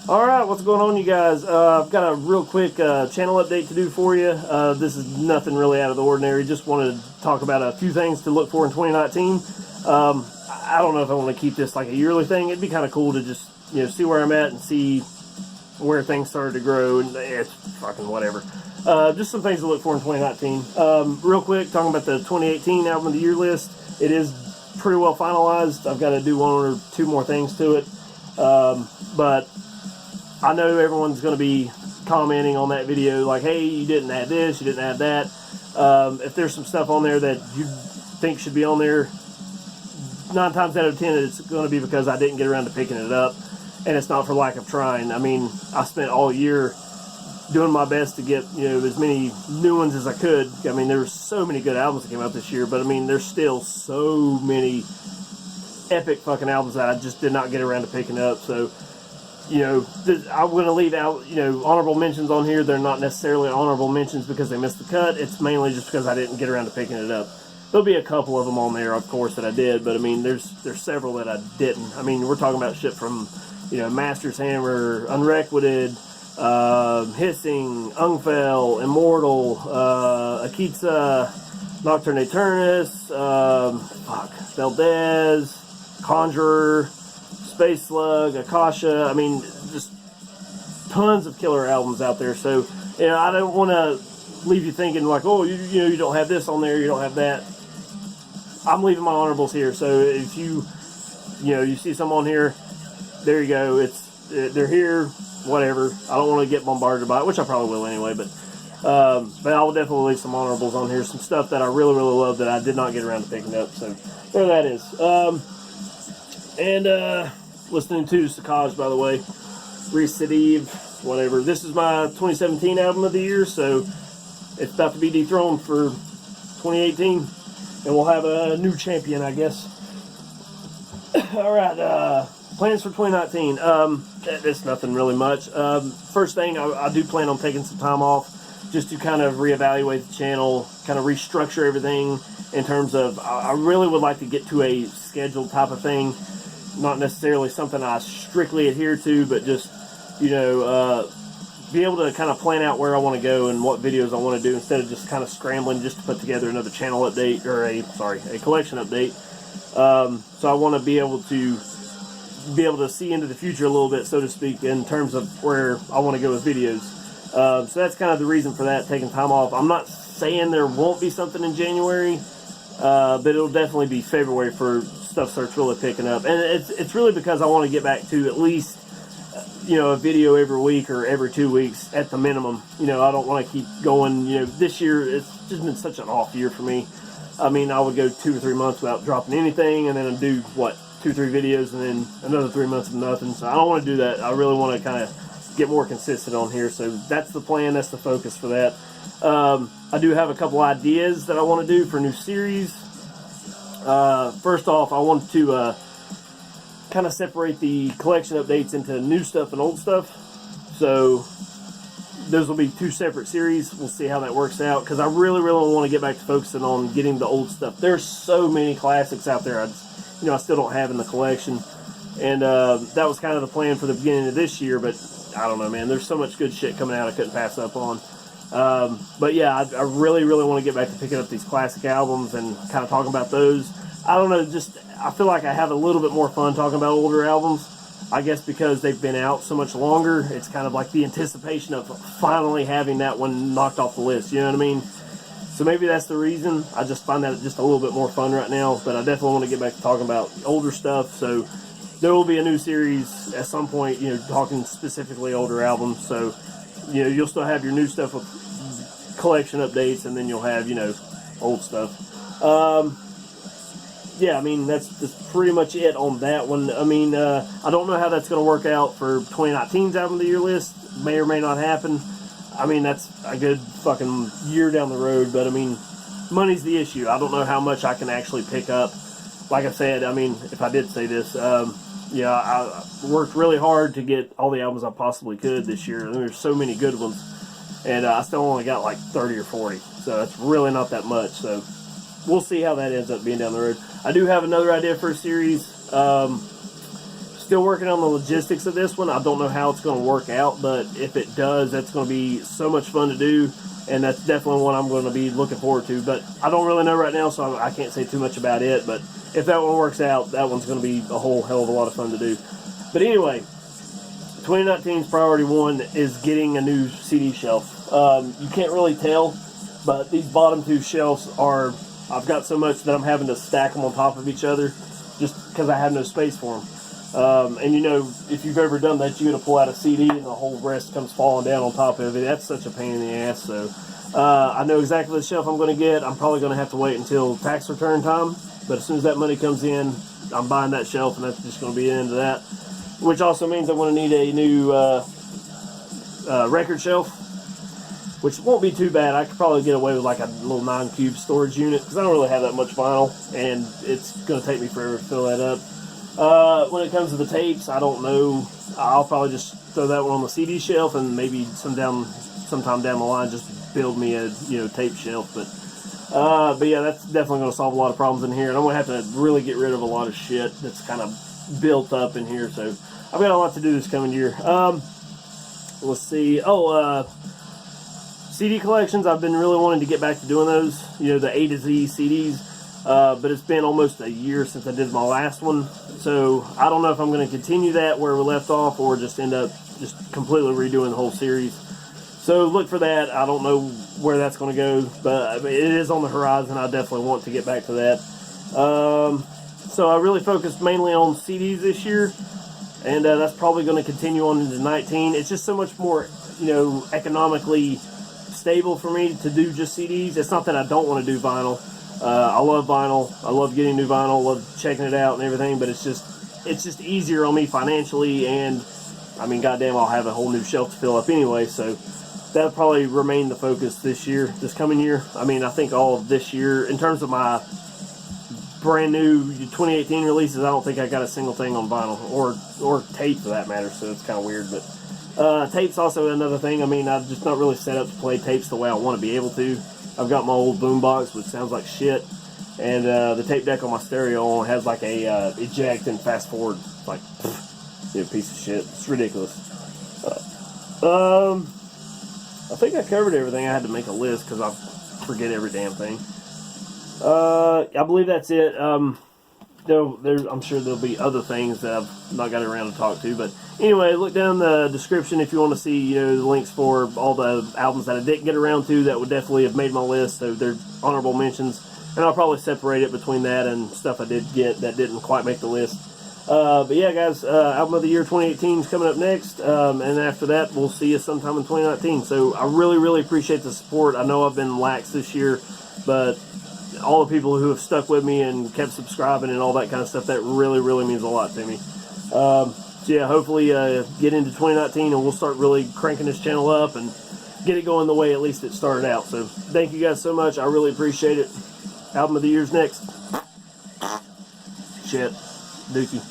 Alright, what's going on, you guys? I've got a real quick channel update to do for you. This is nothing really out of the ordinary. Just wanted to talk about a few things to look for in 2019. I don't know if I want to keep this like a yearly thing. It'd be kind of cool to just, see where I'm at and see where things started to grow, and it's fucking whatever. Just some things to look for in 2019. Real quick, talking about the 2018 Album of the Year list. It is pretty well finalized. I've got to do one or two more things to it. But I know everyone's going to be commenting on that video like, hey, you didn't add this, you didn't add that. If there's some stuff on there that you think should be on there, 9 times out of 10 it's going to be because I didn't get around to picking it up, and it's not for lack of trying. I mean, I spent all year doing my best to get, as many new ones as I could. I mean, there were so many good albums that came out this year, but I mean, there's still so many epic fucking albums that I just did not get around to picking up. So, I'm going to leave out, honorable mentions on here. They're not necessarily honorable mentions because they missed the cut. It's mainly just because I didn't get around to picking it up. There'll be a couple of them on there, of course, that I did, but I mean, there's several that I didn't. I mean, we're talking about shit from, Master's Hammer, Unrequited, Hissing, Ungfell, Immortal, Akitsa, Noctern, Aeternus, Veldes, Conjurer, Spaceslug, Akasha. I mean, just tons of killer albums out there. So, I don't want to leave you thinking like, oh, you don't have this on there, you don't have that. I'm leaving my honorables here. So if you see some on here, there you go. They're here. Whatever. I don't want to get bombarded by it, which I probably will anyway. But I will definitely leave some honorables on here. Some stuff that I really, really love that I did not get around to picking up. So there that is. Listening to Saccage, by the way, Recidive, whatever. This is my 2017 Album of the Year, so it's about to be dethroned for 2018, and we'll have a new champion, I guess. Alright, plans for 2019. It's nothing really much. First thing, I do plan on taking some time off just to kind of reevaluate the channel, kind of restructure everything in terms of, I really would like to get to a scheduled type of thing. Not necessarily something I strictly adhere to, but just, be able to kind of plan out where I want to go and what videos I want to do instead of just kind of scrambling just to put together another channel update, or a collection update. So I want to be able to see into the future a little bit, so to speak, in terms of where I want to go with videos. So that's kind of the reason for that, taking time off. I'm not saying there won't be something in January, but it'll definitely be February for stuff starts really picking up, and it's really because I want to get back to at least a video every week or every 2 weeks at the minimum. I don't want to keep going. This year it's just been such an off year for me. I mean, I would go 2 or 3 months without dropping anything, and then I'd do 2 or 3 videos, and then another 3 months of nothing. So I don't want to do that. I really want to kind of get more consistent on here. So that's the plan. That's the focus for that. I do have a couple ideas that I want to do for new series. First off, I want to kind of separate the collection updates into new stuff and old stuff. So those will be 2 separate series. We'll see how that works out, because I really, really want to get back to focusing on getting the old stuff. There's so many classics out there I still don't have in the collection, and that was kind of the plan for the beginning of this year, but I don't know, man. There's so much good shit coming out I couldn't pass up on. But yeah, I really, really want to get back to picking up these classic albums and kind of talking about those. I don't know, I feel like I have a little bit more fun talking about older albums. I guess because they've been out so much longer, it's kind of like the anticipation of finally having that one knocked off the list, you know what I mean? So maybe that's the reason. I just find that just a little bit more fun right now, but I definitely want to get back to talking about older stuff. So there will be a new series at some point, talking specifically older albums. So, you'll still have your new stuff with collection updates, and then you'll have, old stuff. Yeah, I mean, that's pretty much it on that one. I mean, I don't know how that's going to work out for 2019's Album of the Year list. May or may not happen. I mean, that's a good fucking year down the road, but I mean, money's the issue. I don't know how much I can actually pick up. Like I said, I mean, if I did say this, I worked really hard to get all the albums I possibly could this year. There's so many good ones, and I still only got like 30 or 40, so it's really not that much. So we'll see how that ends up being down the road. I do have another idea for a series. Still working on the logistics of this one. I don't know how it's going to work out, but if it does, that's going to be so much fun to do, and that's definitely one I'm going to be looking forward to. But I don't really know right now, so I can't say too much about it. But if that one works out, that one's going to be a whole hell of a lot of fun to do. But anyway, 2019's priority one is getting a new CD shelf. You can't really tell, but these bottom two shelves are, I've got so much that I'm having to stack them on top of each other just because I have no space for them. And you know, if you've ever done that, you got to pull out a CD and the whole rest comes falling down on top of it. That's such a pain in the ass. So I know exactly the shelf I'm going to get. I'm probably going to have to wait until tax return time, but as soon as that money comes in, I'm buying that shelf, and that's just going to be the end of that. Which also means I'm going to need a new record shelf, which won't be too bad. I could probably get away with like a little 9-cube storage unit because I don't really have that much vinyl, and it's going to take me forever to fill that up. When it comes to the tapes, I don't know. I'll probably just throw that one on the CD shelf, and maybe sometime down the line just build me a tape shelf. But yeah, that's definitely going to solve a lot of problems in here, and I'm going to have to really get rid of a lot of shit that's kind of built up in here. So I've got a lot to do this coming year. Let's see. CD collections. I've been really wanting to get back to doing those. The A to Z CDs. But it's been almost a year since I did my last one. So I don't know if I'm going to continue that where we left off, or just end up just completely redoing the whole series. So look for that. I don't know where that's going to go, but it is on the horizon. I definitely want to get back to that. So I really focused mainly on CDs this year, and that's probably going to continue on into 19. It's just so much more, economically stable for me to do just CDs. It's not that I don't want to do vinyl. I love vinyl. I love getting new vinyl. Love checking it out and everything. But it's just easier on me financially, and I mean, goddamn, I'll have a whole new shelf to fill up anyway. So that'll probably remain the focus this coming year. I mean, I think all of this year, in terms of my brand new 2018 releases, I don't think I got a single thing on vinyl or tape for that matter. So it's kind of weird, but tape's also another thing. I mean, I'm just not really set up to play tapes the way I want to be able to. I've got my old boombox, which sounds like shit, and the tape deck on my stereo has like a eject and fast forward, like piece of shit. It's ridiculous. I think I covered everything. I had to make a list because I forget every damn thing. I believe that's it. I'm sure there'll be other things that I've not got around to talk to, but anyway, look down the description if you want to see the links for all the albums that I didn't get around to that would definitely have made my list. So they're honorable mentions, and I'll probably separate it between that and stuff I did get that didn't quite make the list. But yeah, guys, album of the year 2018 is coming up next, and after that we'll see you sometime in 2019. So I really, really appreciate the support. I know I've been lax this year, but all the people who have stuck with me and kept subscribing and all that kind of stuff, that really, really means a lot to me. So yeah, hopefully get into 2019 and we'll start really cranking this channel up and get it going the way at least it started out. So thank you guys so much. I really appreciate it. Album of the year's next. Shit. Dookie.